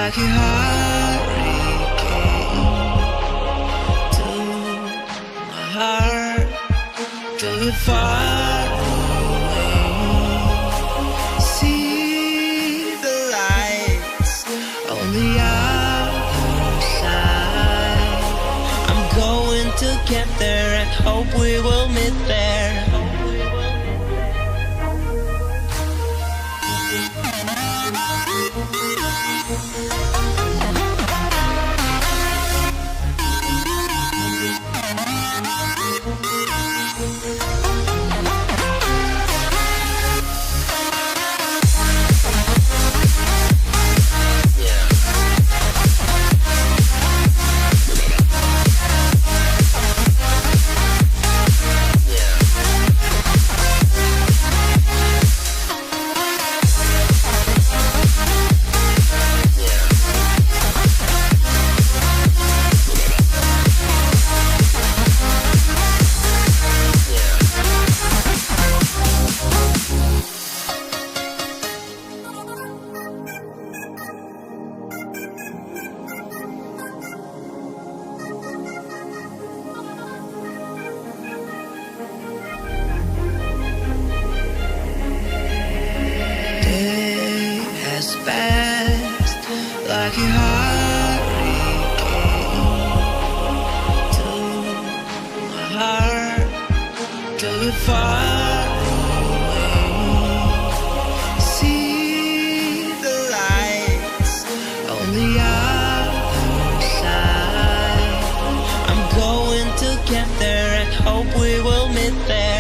like a hurricane to my heart, till you're far away. See the lights on the other side. I'm going to get there and hope we will meet there. Fast like a hurricane to my heart, till you're far away. See the lights on the other side. I'm going to get there and hope we will meet there.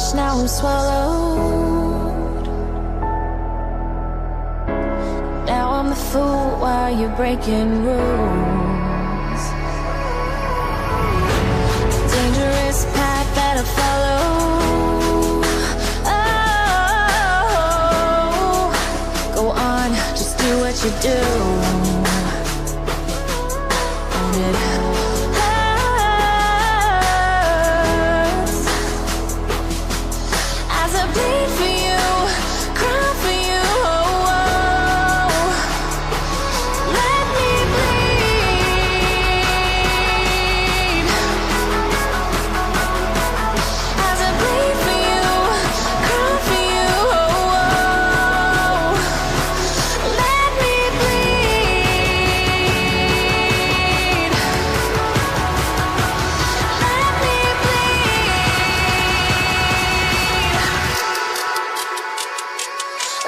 much, now I'm swallowed. Now I'm the fool while you're breaking rules. It's a dangerous path that I follow. Oh, go on, just do what you do. And it hurts as I bleed for you, cry for you. Oh, oh. Let me bleed as I bleed for you, cry for you. Oh, oh. Let me bleed.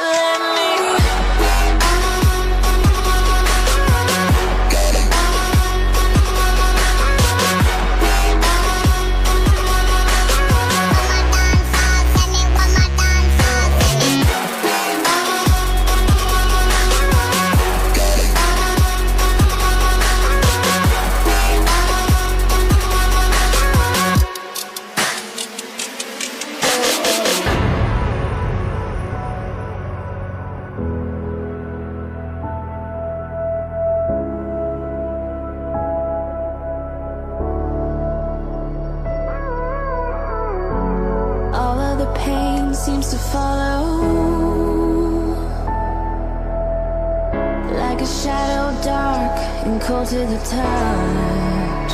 Let me all of the pain seems to follow like a shadow, dark and cold to the touch.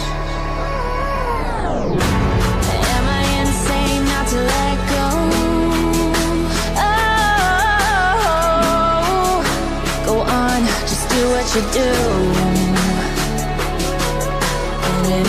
Am I insane not to let go? Oh, go on, just do what you do. And it